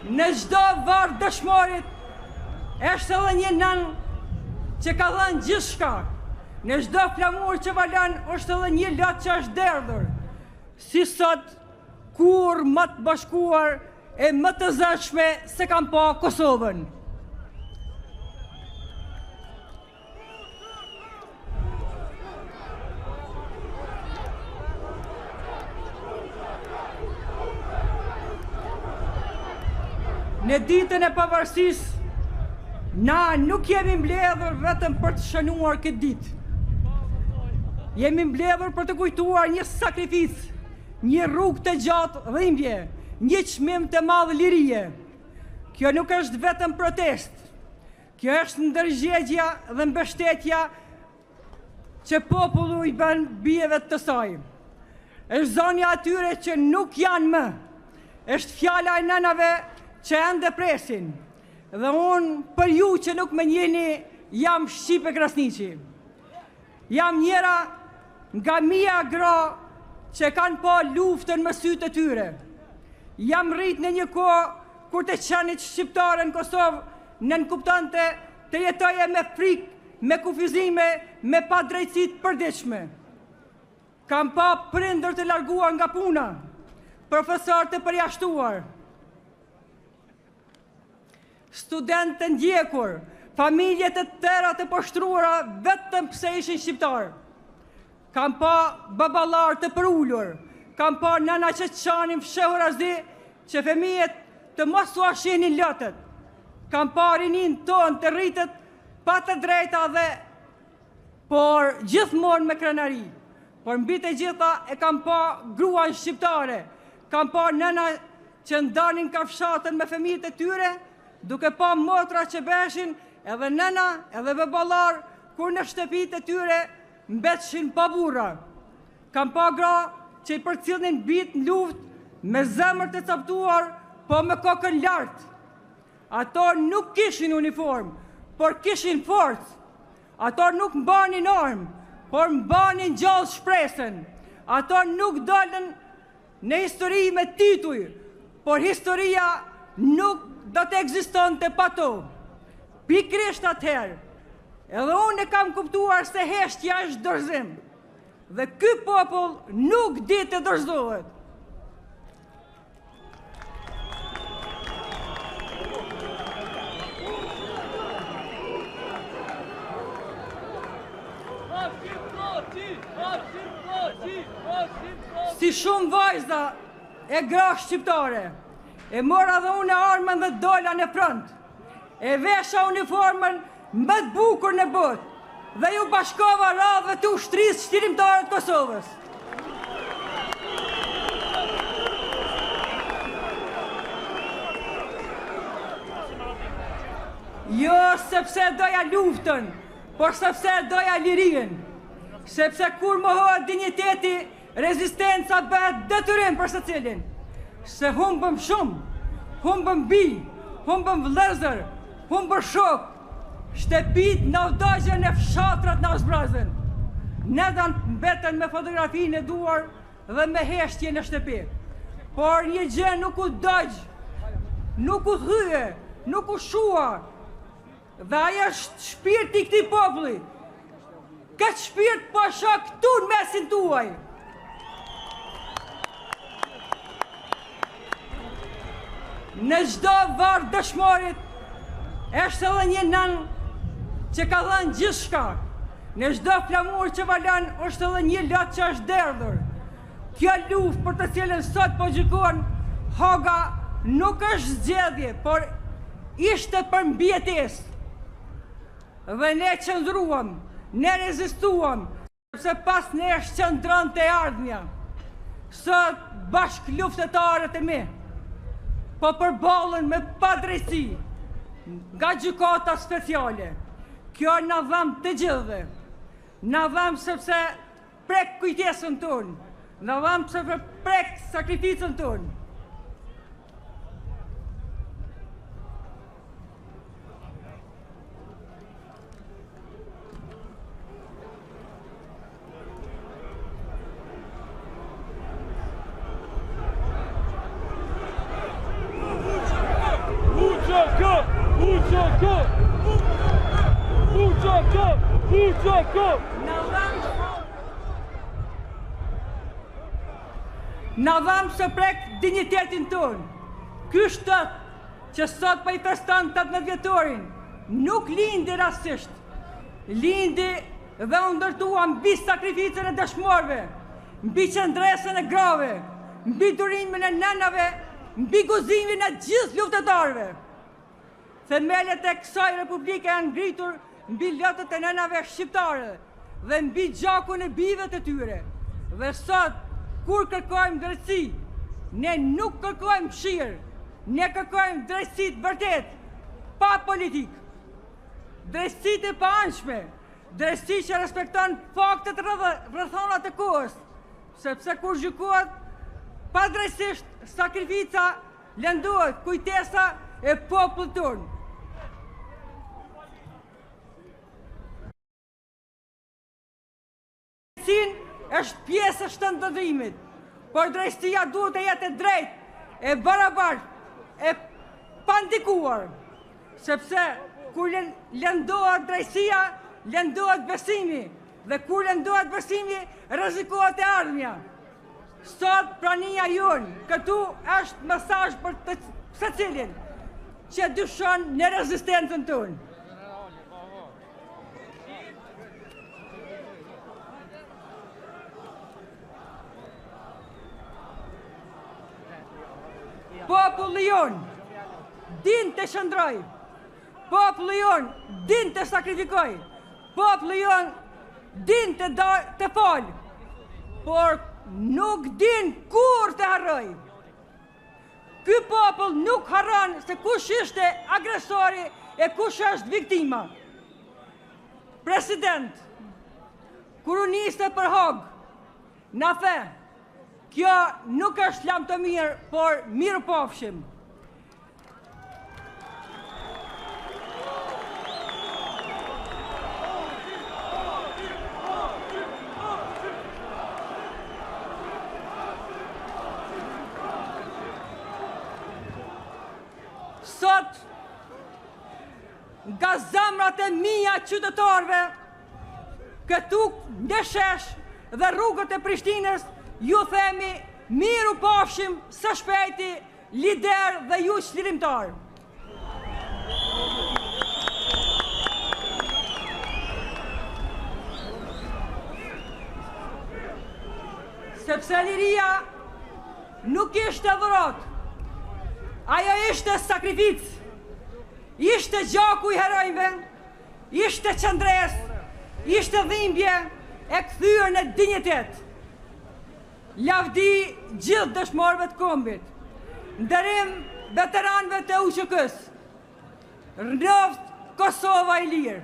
Në çdo varr dëshmorit është edhe një nën që ka dhënë gjithçka. Në çdo flamur që valon është edhe një lot që është derdhur. Si sot kur më të bashkuar e më të zëshme se kam pa Kosovën. Në ditën e pavarësisë, na nuk jemi mbledhur vetëm për të shënuar këtë ditë. Jemi mbledhur për të kujtuar një sakrificë, një rrugë të gjatë dhimbje, një çmim të madh lirie. Kjo nuk është vetëm protest. Kjo është ndërgjegjja dhe mbështetja që populli i bën bijeve të saj. Është zonja atyre që nuk janë më. Është fjala e nënave që ende presin. Dhe unë për ju që nuk më njeni, jam Shqipe Krasniqi. Jam njëra nga mia gra që kanë pa luftën me sytë të tyre. Jam rrit në një kohë kur të qenit shqiptare në Kosovë nënkuptonte të jetoje me frikë, me kufizime, me padrejtësi të përditshme. Kam pa prindër të larguar nga puna, profesor të përjashtuar, studentë të ndjekur, familje të tëra të poshtruara vetëm pse ishin shqiptar. Kam pa baballar të përullur, kam pa nëna që qanin fshehur azi që fëmijët të mos u ashinin lotët. Kam pa rinin ton të rritet pa të drejta dhe por gjithmonë me krenari. Por mbi të gjitha e kam pa gruan shqiptare, kam pa nëna që ndanin kafshatën me fëmijët e tyre, duke pa motra që beshin edhe nëna edhe baballar kur në shtëpitë e tyre mbetshin pa burra. Kam pa gra që i përcjellnin bit në luftë me zemër të coptuar, po me kokën lart. Ato nuk kishin uniform, por kishin forcë. Ato nuk mbanin armë, por mbanin gjallë shpresën. Ato nuk dolën në histori me tituj, por historia nuk do të ekzistonte pa to. Pikrisht atëherë, edhe unë e kam kuptuar se heshtja është dorëzim. Dhe ky popull nuk di të dorëzohet. Si shumë vajza e gra shqiptare, e mora dhe unë armën dhe dola në front, e vesha uniformën më të bukur në botë dhe ju bashkova radhë të ushtrisë shtirimtare të Kosovës. Jo sepse doja luftën, por sepse doja lirinë, sepse kur mohohet dinjiteti, rezistenca bëhet detyrim për secilin. Se humbëm shumë, humbëm bi, humbëm vëllezër, humbëm shok, shtëpit në vdogjen e fshatrat në zbrazën. Ne dhe mbeten me fotografinë e duar dhe me heshtje në shtëpi. Por një gjë nuk u dogj, nuk u thyje, nuk u shua. Dhe ajo është shpirti i këtij populli. Këtë shpirt po shoh këtu në mesin tuaj. Në çdo varr dëshmorit është edhe një nën që ka dhënë gjithçka. Në çdo flamur që valon është edhe një lot që është derdhur. Kjo luftë për të cilën sot po gjykon Haga nuk është zgjedhje, por ishte për mbijetesë. Dhe ne qëndruam, ne rezistuam, sepse pas nesh qëndronte e ardhmja. Sot bashk luftetarët e mi, po përballen me padrejtësi nga gjykata speciale. Kjo na dham të gjithëve. Na dham sepse prek kujtesën tonë, na dham sepse prek sakrificën tonë. Në dhamë së prek dignitetin tonë. Ky shtët që sot për i feston 18 vjetorin, nuk lindi rastisht. Lindi dhe u ndërtua mbi sakrificën e dëshmorëve, mbi qëndresën e grave, mbi durimin e nënave, mbi guximin e gjithë luftëtarëve. Themelet e kësaj republike janë ngritur mbi lotët e nënave shqiptare dhe mbi gjakun e bijve të tyre. Dhe sot, kur kërkojmë drejtësi, ne nuk kërkojmë mëshirë, ne kërkojmë drejtësi të vërtet, pa politikë. Drejtësi të paanshme, drejtësi që respekton faktet rrethona të kohës, sepse kur gjykohet pa drejtësisht, sakrifica lëndohet kujtesa e popullit tonë. Drejtësia është pjesë e shëndëdhimit, por drejtësia duhet të jetë e drejtë, e barabartë, e pandikuar, sepse kur lëndohet drejtësia, lëndohet besimi, dhe kur lëndohet besimi, rrezikohet e ardhmja. Sot prania jonë, këtu është mesazh për të secilin që dyshon në rezistencën tonë. Populli jonë din të shëndroj, populli jonë din të sakrifikoj, populli jonë din të fal, por nuk din kur të harroj. Ky popull nuk harron se kush ishte agresori e kush është viktima. President, kur u niste për Hog, na the, kjo nuk është lam të mirë, por mirë pofshim. Sot, nga zemrat e mia qytetarëve, këtu në shesh dhe rrugët e Prishtinës, ju themi miru pafshim së shpejti lider dhe ju çlirimtar. Sepse liria nuk ishte dhurat, ajo ishte sakrificë, ishte gjaku i herojve, ishte qëndres, ishte dhimbje e kthyer në dinjitet. Lavdi gjithë dëshmorëve të kombit, nderim veteranëve të UÇK-s, rënoft Kosova i lirë.